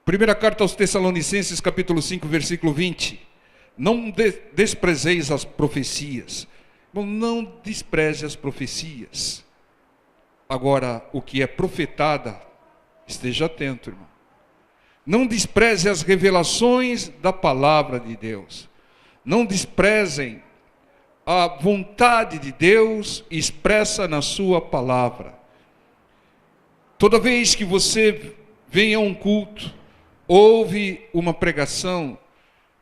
Primeira carta aos Tessalonicenses, capítulo 5, versículo 20. Não desprezeis as profecias. Não despreze as profecias. Agora, o que é profetada, esteja atento, irmão. Não despreze as revelações da palavra de Deus. Não desprezem a vontade de Deus expressa na sua palavra. Toda vez que você vem a um culto, ouve uma pregação,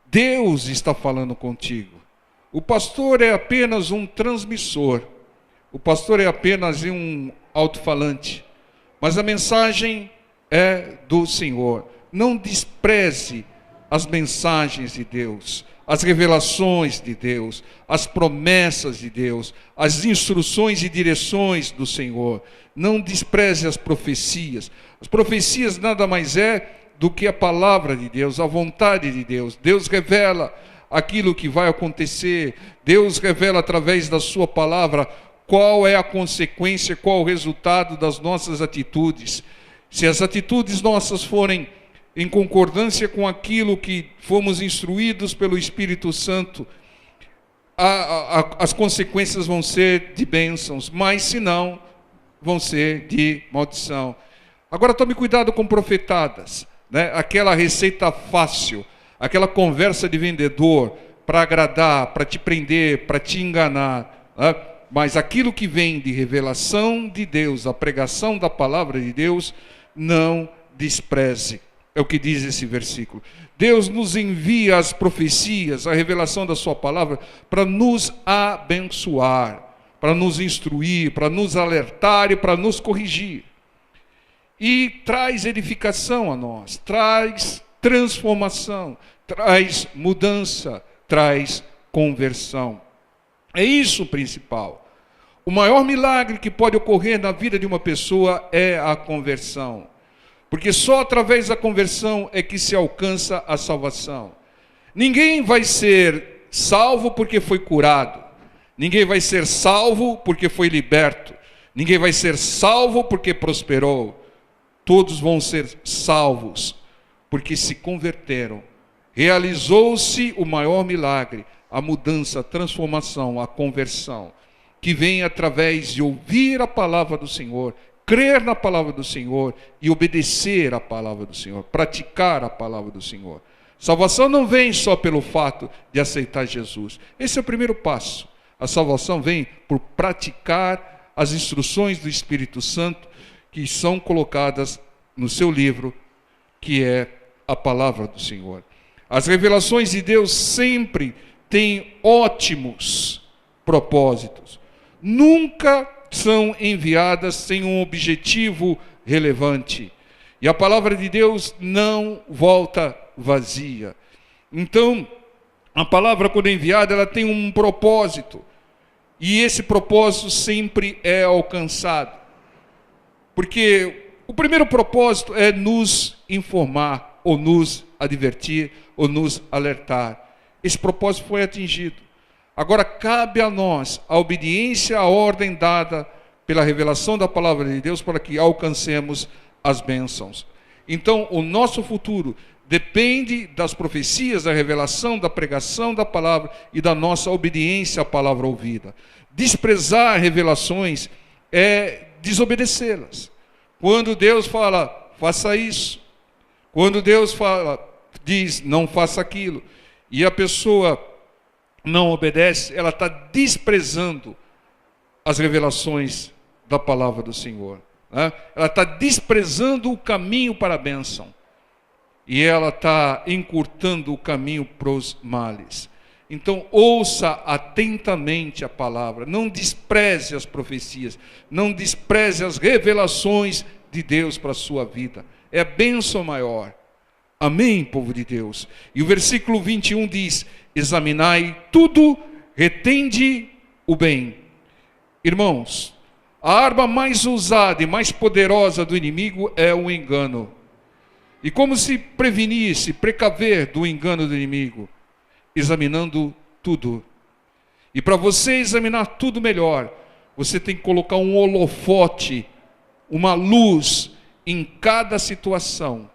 Deus está falando contigo. O pastor é apenas um transmissor. O pastor é apenas um alto-falante. Mas a mensagem é do Senhor. Não despreze as mensagens de Deus, as revelações de Deus, as promessas de Deus, as instruções e direções do Senhor. Não despreze as profecias. As profecias nada mais é do que a palavra de Deus, a vontade de Deus. Deus revela aquilo que vai acontecer. Deus revela através da sua palavra qual é a consequência, qual o resultado das nossas atitudes. Se as atitudes nossas forem em concordância com aquilo que fomos instruídos pelo Espírito Santo, as consequências vão ser de bênçãos, mas se não, vão ser de maldição. Agora tome cuidado com profetadas, né? Aquela receita fácil, aquela conversa de vendedor para agradar, para te prender, para te enganar, né? Mas aquilo que vem de revelação de Deus, a pregação da palavra de Deus, não despreze. É o que diz esse versículo. Deus nos envia as profecias, a revelação da sua palavra, para nos abençoar, para nos instruir, para nos alertar e para nos corrigir. E traz edificação a nós, traz transformação, traz mudança, traz conversão. É isso o principal. O maior milagre que pode ocorrer na vida de uma pessoa é a conversão. Porque só através da conversão é que se alcança a salvação. Ninguém vai ser salvo porque foi curado. Ninguém vai ser salvo porque foi liberto. Ninguém vai ser salvo porque prosperou. Todos vão ser salvos porque se converteram. Realizou-se o maior milagre, a mudança, a transformação, a conversão, que vem através de ouvir a palavra do Senhor, crer na palavra do Senhor e obedecer a palavra do Senhor, praticar a palavra do Senhor. Salvação não vem só pelo fato de aceitar Jesus. Esse é o primeiro passo. A salvação vem por praticar as instruções do Espírito Santo que são colocadas no seu livro, que é a palavra do Senhor. As revelações de Deus sempre têm ótimos propósitos. Nunca são enviadas sem um objetivo relevante. E a palavra de Deus não volta vazia. Então, a palavra, quando é enviada, ela tem um propósito. E esse propósito sempre é alcançado. Porque o primeiro propósito é nos informar, ou nos advertir, ou nos alertar. Esse propósito foi atingido. Agora cabe a nós a obediência à ordem dada pela revelação da palavra de Deus para que alcancemos as bênçãos. Então, o nosso futuro depende das profecias, da revelação, da pregação da palavra e da nossa obediência à palavra ouvida. Desprezar revelações é desobedecê-las. Quando Deus fala, faça isso. Quando Deus diz, não faça aquilo. E a pessoa não obedece, ela está desprezando as revelações da palavra do Senhor, né? Ela está desprezando o caminho para a bênção. E ela está encurtando o caminho para os males. Então, ouça atentamente a palavra. Não despreze as profecias. Não despreze as revelações de Deus para a sua vida. É a bênção maior. Amém, povo de Deus? E o versículo 21 diz, examinai tudo, retende o bem. Irmãos, a arma mais usada e mais poderosa do inimigo é o engano. E como se prevenir, se precaver do engano do inimigo? Examinando tudo. E para você examinar tudo melhor, você tem que colocar um holofote, uma luz em cada situação.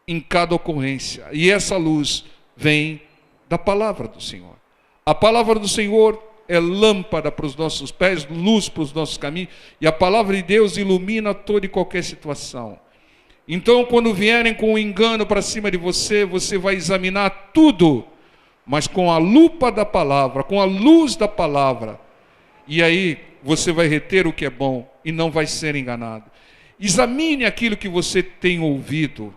em cada ocorrência. E essa luz vem da palavra do Senhor. A palavra do Senhor é lâmpada para os nossos pés, luz para os nossos caminhos, e a palavra de Deus ilumina toda e qualquer situação. Então, quando vierem com o engano para cima de você, você vai examinar tudo, mas com a lupa da palavra, com a luz da palavra, e aí você vai reter o que é bom e não vai ser enganado. Examine aquilo que você tem ouvido,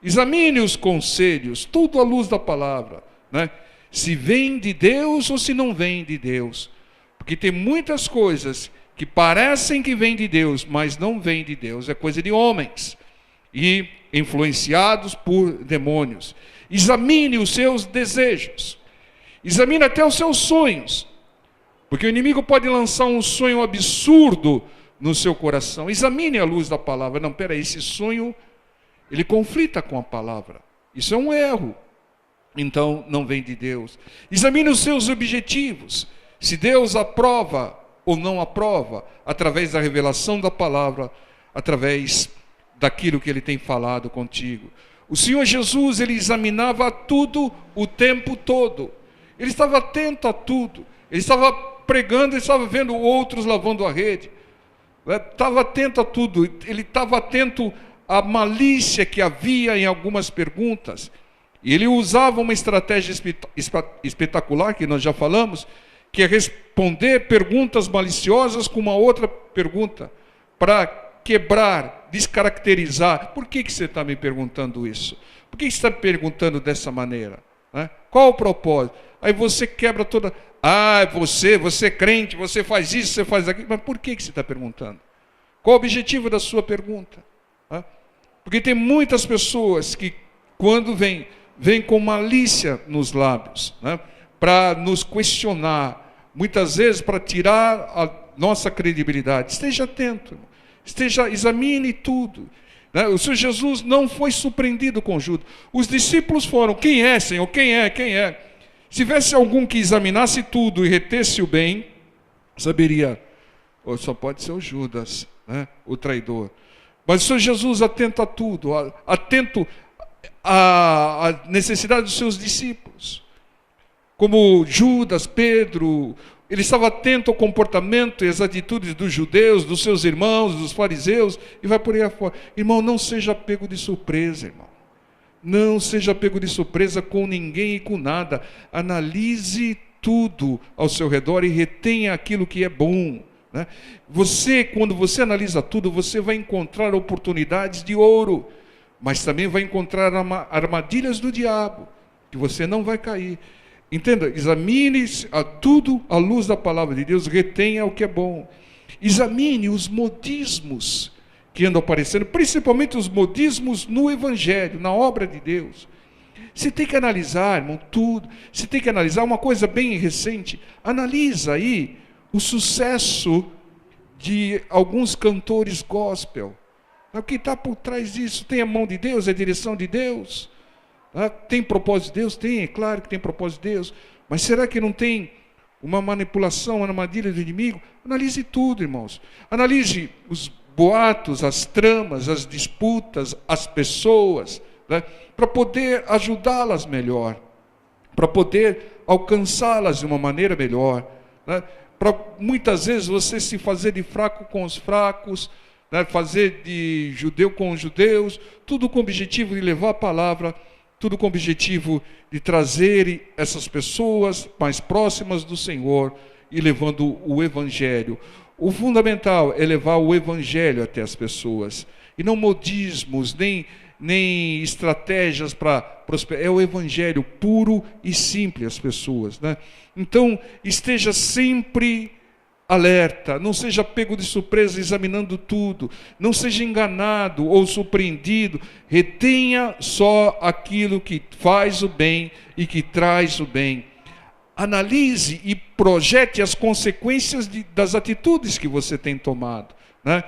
examine os conselhos, tudo à luz da palavra, né? Se vem de Deus ou se não vem de Deus. Porque tem muitas coisas que parecem que vêm de Deus, mas não vêm de Deus. É coisa de homens e influenciados por demônios. Examine os seus desejos. Examine até os seus sonhos. Porque o inimigo pode lançar um sonho absurdo no seu coração. Examine a luz da palavra. Não, peraí, esse sonho, ele conflita com a palavra. Isso é um erro. Então não vem de Deus. Examine os seus objetivos, se Deus aprova ou não aprova, através da revelação da palavra, através daquilo que Ele tem falado contigo. O Senhor Jesus, Ele examinava tudo o tempo todo. Ele estava atento a tudo. Ele estava pregando, Ele estava vendo outros lavando a rede. Estava atento a tudo. Ele estava atento à malícia que havia em algumas perguntas. E ele usava uma estratégia espetacular, que nós já falamos, que é responder perguntas maliciosas com uma outra pergunta, para quebrar, descaracterizar. Por que você está me perguntando isso? Por que você está me perguntando dessa maneira? Qual o propósito? Aí você quebra toda... você é crente, você faz isso, você faz aquilo. Mas por que você está perguntando? Qual o objetivo da sua pergunta? Porque tem muitas pessoas que, quando vem com malícia nos lábios, né, para nos questionar, muitas vezes para tirar a nossa credibilidade. Esteja atento, examine tudo. Né? O Senhor Jesus não foi surpreendido com Judas. Os discípulos foram: quem é, Senhor? Quem é? Quem é? Se tivesse algum que examinasse tudo e retesse o bem, saberia, só pode ser o Judas, né, o traidor. Mas o Senhor Jesus atento a tudo, atento a necessidade dos seus discípulos, como Judas, Pedro. Ele estava atento ao comportamento e às atitudes dos judeus, dos seus irmãos, dos fariseus, e vai por aí afora. Irmão, não seja pego de surpresa, irmão. Não seja pego de surpresa com ninguém e com nada. Analise tudo ao seu redor e retenha aquilo que é bom, né? Quando você analisa tudo, você vai encontrar oportunidades de ouro, mas também vai encontrar armadilhas do diabo, que você não vai cair. Entenda, examine tudo à luz da palavra de Deus, retenha o que é bom. Examine os modismos que andam aparecendo, principalmente os modismos no Evangelho, na obra de Deus. Você tem que analisar, irmão, tudo. Você tem que analisar uma coisa bem recente. Analisa aí o sucesso de alguns cantores gospel. O que está por trás disso? Tem a mão de Deus, é a direção de Deus? Tem propósito de Deus? Tem, é claro que tem propósito de Deus. Mas será que não tem uma manipulação, uma armadilha do inimigo? Analise tudo, irmãos. Analise os boatos, as tramas, as disputas, as pessoas, né, para poder ajudá-las melhor, para poder alcançá-las de uma maneira melhor, né, para muitas vezes você se fazer de fraco com os fracos, né, fazer de judeu com os judeus, tudo com o objetivo de levar a palavra, tudo com o objetivo de trazer essas pessoas mais próximas do Senhor e levando o Evangelho. O fundamental é levar o Evangelho até as pessoas, e não modismos, nem estratégias para prosperar. É o Evangelho puro e simples às pessoas, né? Então, esteja sempre alerta, não seja pego de surpresa examinando tudo, não seja enganado ou surpreendido, retenha só aquilo que faz o bem e que traz o bem. Analise e projete as consequências das atitudes que você tem tomado, né?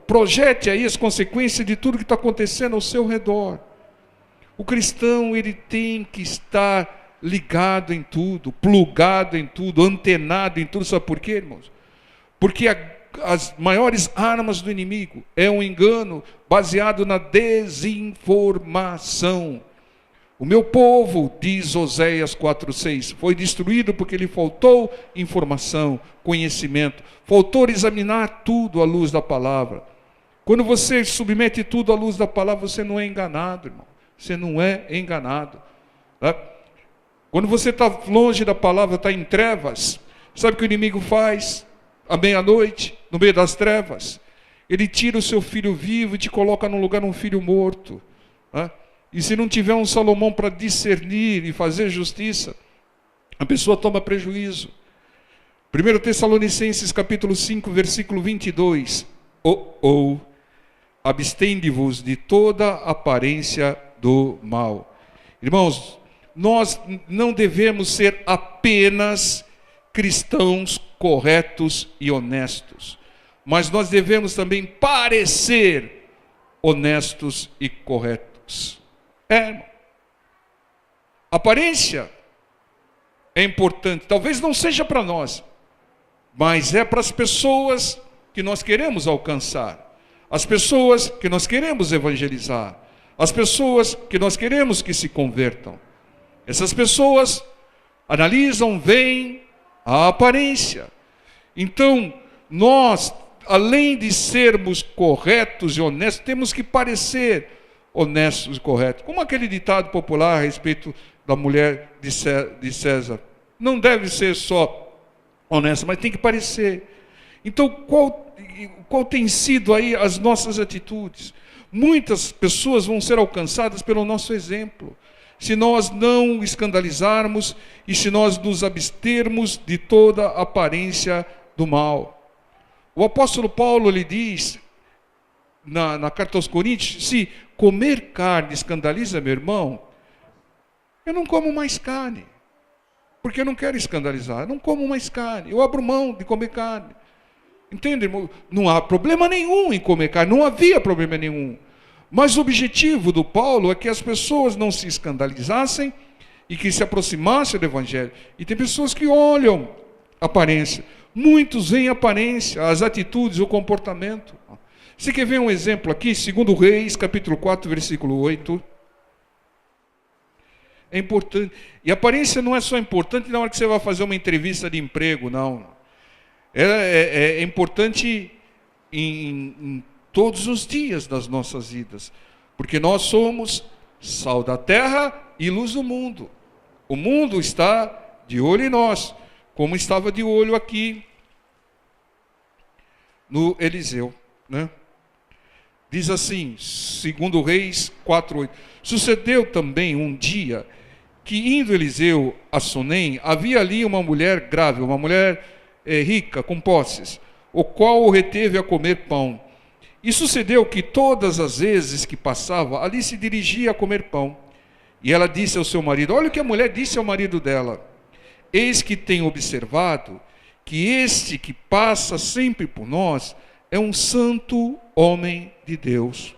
Projete aí as consequências de tudo que está acontecendo ao seu redor. O cristão, ele tem que estar ligado em tudo, plugado em tudo, antenado em tudo. Sabe por quê, irmãos? Porque as maiores armas do inimigo é um engano baseado na desinformação. O meu povo, diz Oséias 4,6, foi destruído porque lhe faltou informação, conhecimento, faltou examinar tudo à luz da palavra. Quando você submete tudo à luz da palavra, você não é enganado, irmão. Você não é enganado. Tá? Quando você está longe da palavra, está em trevas, sabe o que o inimigo faz? À meia-noite, no meio das trevas, ele tira o seu filho vivo e te coloca num lugar, um filho morto. Tá? E se não tiver um Salomão para discernir e fazer justiça, a pessoa toma prejuízo. 1 Tessalonicenses capítulo 5, versículo 22. Abstende-vos de toda aparência do mal. Irmãos, nós não devemos ser apenas cristãos corretos e honestos, mas nós devemos também parecer honestos e corretos. Irmão. Aparência é importante, talvez não seja para nós, mas é para as pessoas que nós queremos alcançar, as pessoas que nós queremos evangelizar, as pessoas que nós queremos que se convertam. Essas pessoas analisam, veem a aparência. Então, nós, além de sermos corretos e honestos, temos que parecer honestos e corretos. Como aquele ditado popular a respeito da mulher de César. Não deve ser só honesta, mas tem que parecer. Então, qual tem sido aí as nossas atitudes? Muitas pessoas vão ser alcançadas pelo nosso exemplo, se nós não escandalizarmos e se nós nos abstermos de toda aparência do mal. O apóstolo Paulo lhe diz, na carta aos Coríntios, se comer carne escandaliza meu irmão, eu não como mais carne, porque eu não quero escandalizar, eu não como mais carne, eu abro mão de comer carne. Entende, irmão? Não há problema nenhum em comer carne, não havia problema nenhum. Mas o objetivo do Paulo é que as pessoas não se escandalizassem e que se aproximassem do Evangelho. E tem pessoas que olham a aparência. Muitos veem a aparência, as atitudes, o comportamento. Você quer ver um exemplo aqui? 2 Reis, capítulo 4, versículo 8. É importante. E a aparência não é só importante na hora que você vai fazer uma entrevista de emprego, não. É importante em todos os dias das nossas vidas, porque nós somos sal da terra e luz do mundo. O mundo está de olho em nós, como estava de olho aqui no Eliseu, né? Diz assim, 2 Reis 4:8. Sucedeu também um dia que, indo Eliseu a Sunem, havia ali uma mulher grávida, uma mulher rica, com posses, o qual o reteve a comer pão. E sucedeu que todas as vezes que passava, ali se dirigia a comer pão. E ela disse ao seu marido, olha o que a mulher disse ao marido dela, eis que tenho observado que este que passa sempre por nós é um santo homem de Deus.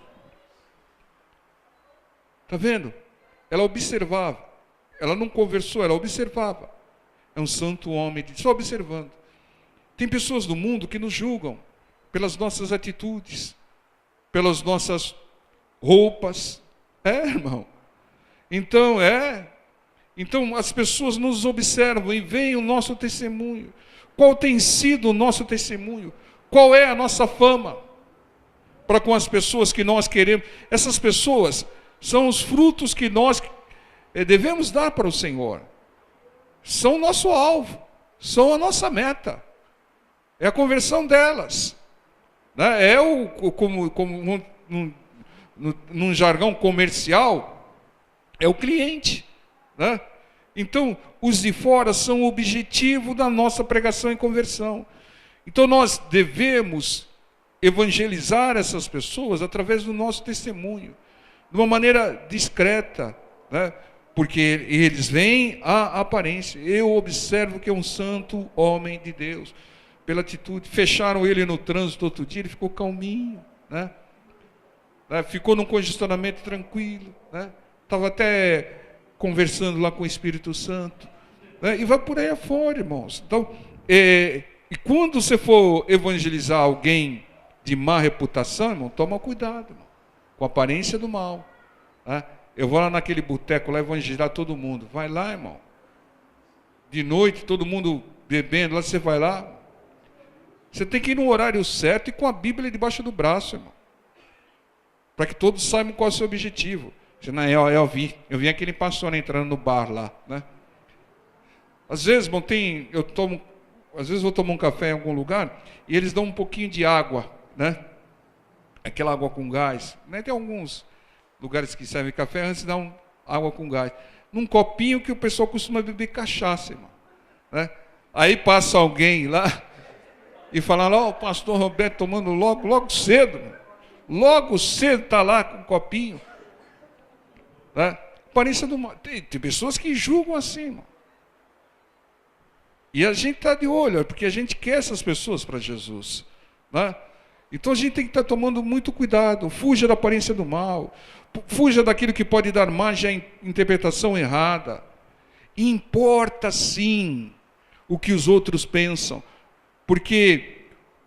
Está vendo? Ela observava, ela não conversou, ela observava. É um santo homem, só observando. Tem pessoas do mundo que nos julgam pelas nossas atitudes, pelas nossas roupas. Irmão. Então as pessoas nos observam e veem o nosso testemunho. Qual tem sido o nosso testemunho? Qual é a nossa fama para com as pessoas que nós queremos? Essas pessoas são os frutos que nós devemos dar para o Senhor. São o nosso alvo, são a nossa meta. É a conversão delas. Né? Num jargão comercial, é o cliente. Né? Então, os de fora são o objetivo da nossa pregação e conversão. Então, nós devemos evangelizar essas pessoas através do nosso testemunho, de uma maneira discreta, né? Porque eles veem a aparência. Eu observo que é um santo homem de Deus, pela atitude. Fecharam ele no trânsito outro dia, ele ficou calminho, né? Ficou num congestionamento tranquilo, né? Estava até conversando lá com o Espírito Santo, né? E vai por aí afora, irmãos. Então, E quando você for evangelizar alguém de má reputação, irmão, toma cuidado, irmão, com a aparência do mal. Né? Eu vou lá naquele boteco lá evangelizar todo mundo. Vai lá, irmão. De noite, todo mundo bebendo, lá você vai lá. Você tem que ir no horário certo e com a Bíblia debaixo do braço, irmão. Para que todos saibam qual é o seu objetivo. Senão, eu vi aquele pastor entrando no bar lá, né? Às vezes, bom, às vezes vou tomar um café em algum lugar e eles dão um pouquinho de água, né? Aquela água com gás. Né? Tem alguns lugares que servem café, antes dão água com gás. Num copinho que o pessoal costuma beber cachaça, irmão. Né? Aí passa alguém lá e fala, ó, o pastor Roberto tomando logo cedo. Logo cedo está lá com um copinho. Né? Aparência do mal. Tem pessoas que julgam assim, irmão. E a gente está de olho, porque a gente quer essas pessoas para Jesus. Né? Então a gente tem que estar tomando muito cuidado. Fuja da aparência do mal. Fuja daquilo que pode dar margem à interpretação errada. E importa sim o que os outros pensam. Porque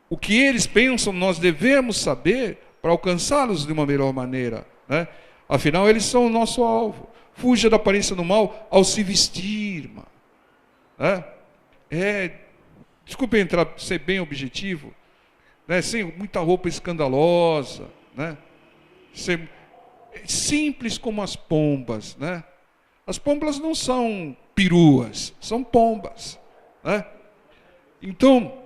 o que eles pensam nós devemos saber para alcançá-los de uma melhor maneira. Né? Afinal, eles são o nosso alvo. Fuja da aparência do mal ao se vestir, irmão. Né? Desculpe ser bem objetivo, né? Sem muita roupa escandalosa, né? Ser simples como as pombas, né? As pombas não são peruas, são pombas, né? Então,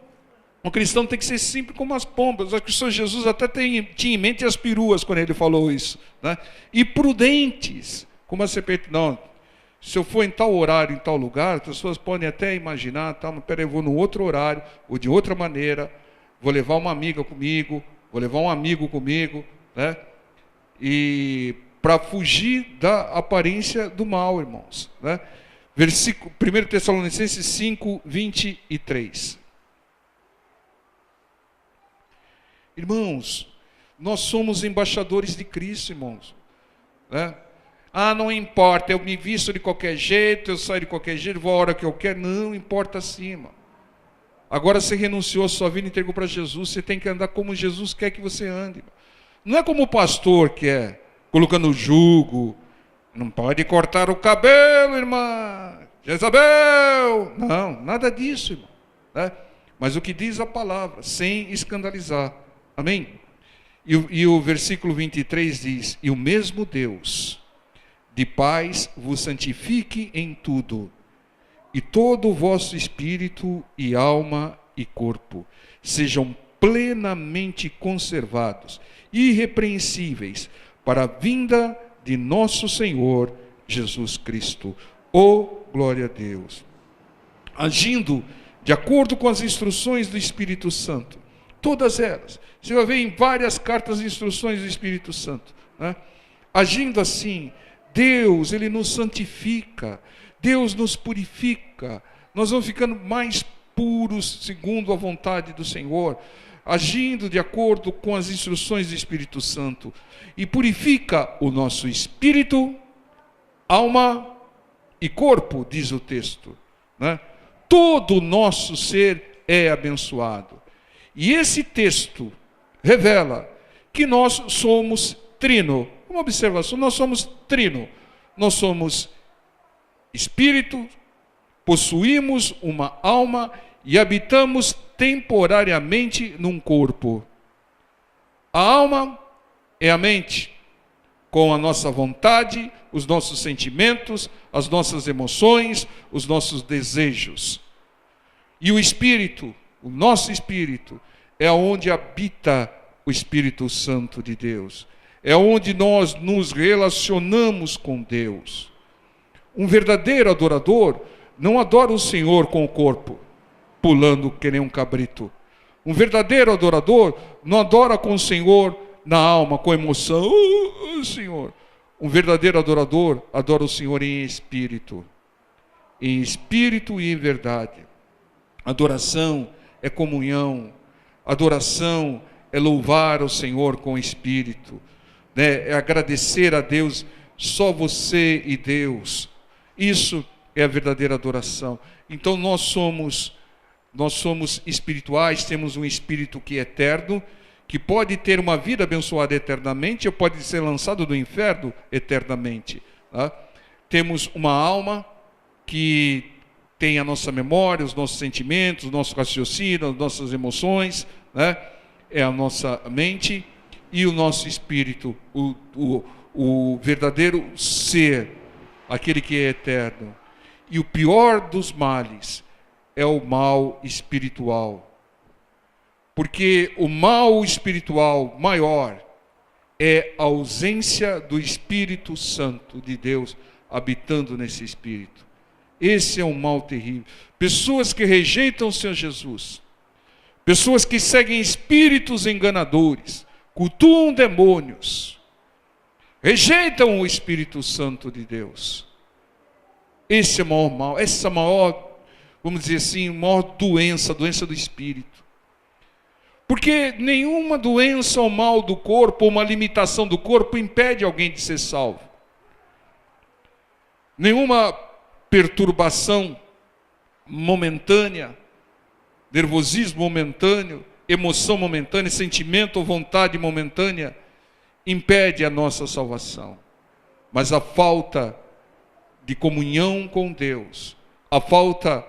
o cristão tem que ser simples como as pombas. Acho que o Senhor Jesus até tinha em mente as peruas quando ele falou isso, né? E prudentes, como a serpente. Não, se eu for em tal horário, em tal lugar, as pessoas podem até imaginar, tá, mas peraí, eu vou no outro horário, ou de outra maneira, vou levar uma amiga comigo, vou levar um amigo comigo, né? E para fugir da aparência do mal, irmãos. Né? 1 Tessalonicenses 5, 23. Irmãos, nós somos embaixadores de Cristo, irmãos. Né? Ah, não importa, eu me visto de qualquer jeito, eu saio de qualquer jeito, vou a hora que eu quero. Não importa sim, irmão. Agora você renunciou a sua vida e entregou para Jesus, você tem que andar como Jesus quer que você ande. Irmão. Não é como o pastor quer, colocando jugo. Não pode cortar o cabelo, irmã. Jezabel. Não, nada disso, irmão. Né? Mas o que diz a palavra, sem escandalizar. Amém? E o versículo 23 diz, e o mesmo Deus de paz vos santifique em tudo, e todo o vosso espírito e alma e corpo sejam plenamente conservados, irrepreensíveis, para a vinda de nosso Senhor Jesus Cristo. Oh, glória a Deus! Agindo de acordo com as instruções do Espírito Santo, todas elas, você vai ver em várias cartas de instruções do Espírito Santo, né? Agindo assim, Deus, Ele nos santifica, Deus nos purifica, nós vamos ficando mais puros segundo a vontade do Senhor, agindo de acordo com as instruções do Espírito Santo, e purifica o nosso espírito, alma e corpo, diz o texto, né? Todo o nosso ser é abençoado. E esse texto revela que nós somos trino. Uma observação, nós somos trino. Nós somos espírito, possuímos uma alma e habitamos temporariamente num corpo. A alma é a mente, com a nossa vontade, os nossos sentimentos, as nossas emoções, os nossos desejos. E o espírito, o nosso espírito, é onde habita o Espírito Santo de Deus. É onde nós nos relacionamos com Deus. Um verdadeiro adorador não adora o Senhor com o corpo, pulando que nem um cabrito. Um verdadeiro adorador não adora com o Senhor na alma, com emoção. Senhor. Um verdadeiro adorador adora o Senhor em espírito e em verdade. Adoração é comunhão, adoração é louvar o Senhor com espírito, né? É agradecer a Deus, só você e Deus. Isso é a verdadeira adoração. Então nós somos Nós somos espirituais, temos um espírito que é eterno, que pode ter uma vida abençoada eternamente, ou pode ser lançado do inferno eternamente. Tá? Temos uma alma que tem a nossa memória, os nossos sentimentos, o nosso raciocínio, as nossas emoções, né? É a nossa mente, e o nosso espírito, o verdadeiro ser, aquele que é eterno. E o pior dos males é o mal espiritual. Porque o mal espiritual maior é a ausência do Espírito Santo de Deus habitando nesse espírito. Esse é um mal terrível. Pessoas que rejeitam o Senhor Jesus, pessoas que seguem espíritos enganadores, cultuam demônios, rejeitam o Espírito Santo de Deus. Esse é o maior mal, essa é a maior, vamos dizer assim, a maior doença, a doença do espírito. Porque nenhuma doença ou mal do corpo, ou uma limitação do corpo, impede alguém de ser salvo. Nenhuma perturbação momentânea, nervosismo momentâneo, emoção momentânea, sentimento ou vontade momentânea, impede a nossa salvação. Mas a falta de comunhão com Deus, a falta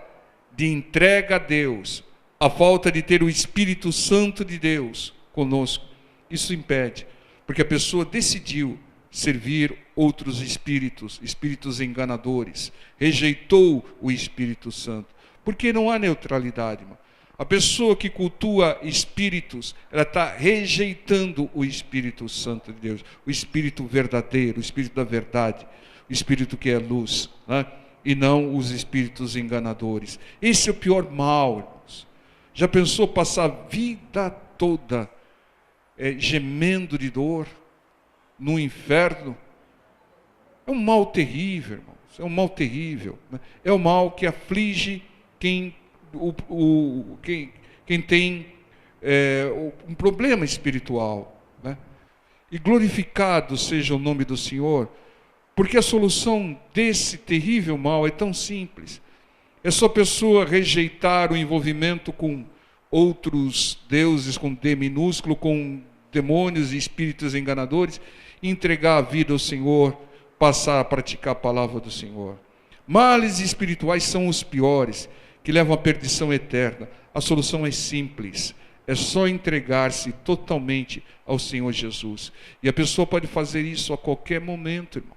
de entrega a Deus, a falta de ter o Espírito Santo de Deus conosco, isso impede, porque a pessoa decidiu servir outros espíritos, espíritos enganadores, rejeitou o Espírito Santo, porque não há neutralidade, irmão. A pessoa que cultua espíritos, ela está rejeitando o Espírito Santo de Deus, o Espírito verdadeiro, o Espírito da verdade, o Espírito que é luz, né? E não os espíritos enganadores. Esse é o pior mal, irmãos. Já pensou passar a vida toda gemendo de dor no inferno? É um mal terrível, irmãos. É um mal terrível. Né? É um mal que aflige quem tem um problema espiritual. Né? E glorificado seja o nome do Senhor, porque a solução desse terrível mal é tão simples. É só a pessoa rejeitar o envolvimento com outros deuses, com D minúsculo, com demônios e espíritos enganadores, e entregar a vida ao Senhor, passar a praticar a palavra do Senhor. Males espirituais são os piores, que levam à perdição eterna. A solução é simples, é só entregar-se totalmente ao Senhor Jesus. E a pessoa pode fazer isso a qualquer momento, irmão.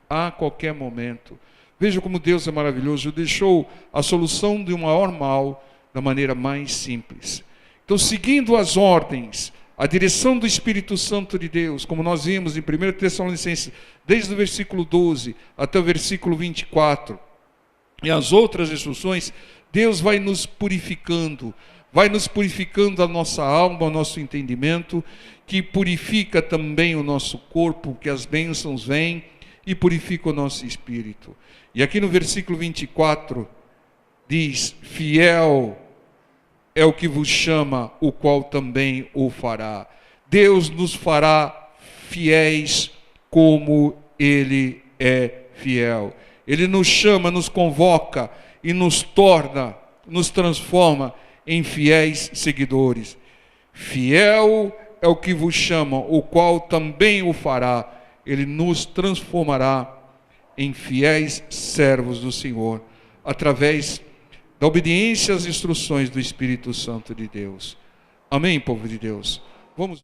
A qualquer momento. Veja como Deus é maravilhoso, deixou a solução de um maior mal da maneira mais simples. Então, seguindo as ordens, a direção do Espírito Santo de Deus, como nós vimos em 1 Tessalonicenses, desde o versículo 12 até o versículo 24, e as outras instruções, Deus vai nos purificando a nossa alma, o nosso entendimento, que purifica também o nosso corpo, que as bênçãos vêm, e purifica o nosso espírito. E aqui no versículo 24, diz, fiel é o que vos chama, o qual também o fará. Deus nos fará fiéis como Ele é fiel. Ele nos chama, nos convoca e nos torna, nos transforma em fiéis seguidores. Fiel é o que vos chama, o qual também o fará. Ele nos transformará em fiéis servos do Senhor, através da obediência às instruções do Espírito Santo de Deus. Amém, povo de Deus? Vamos...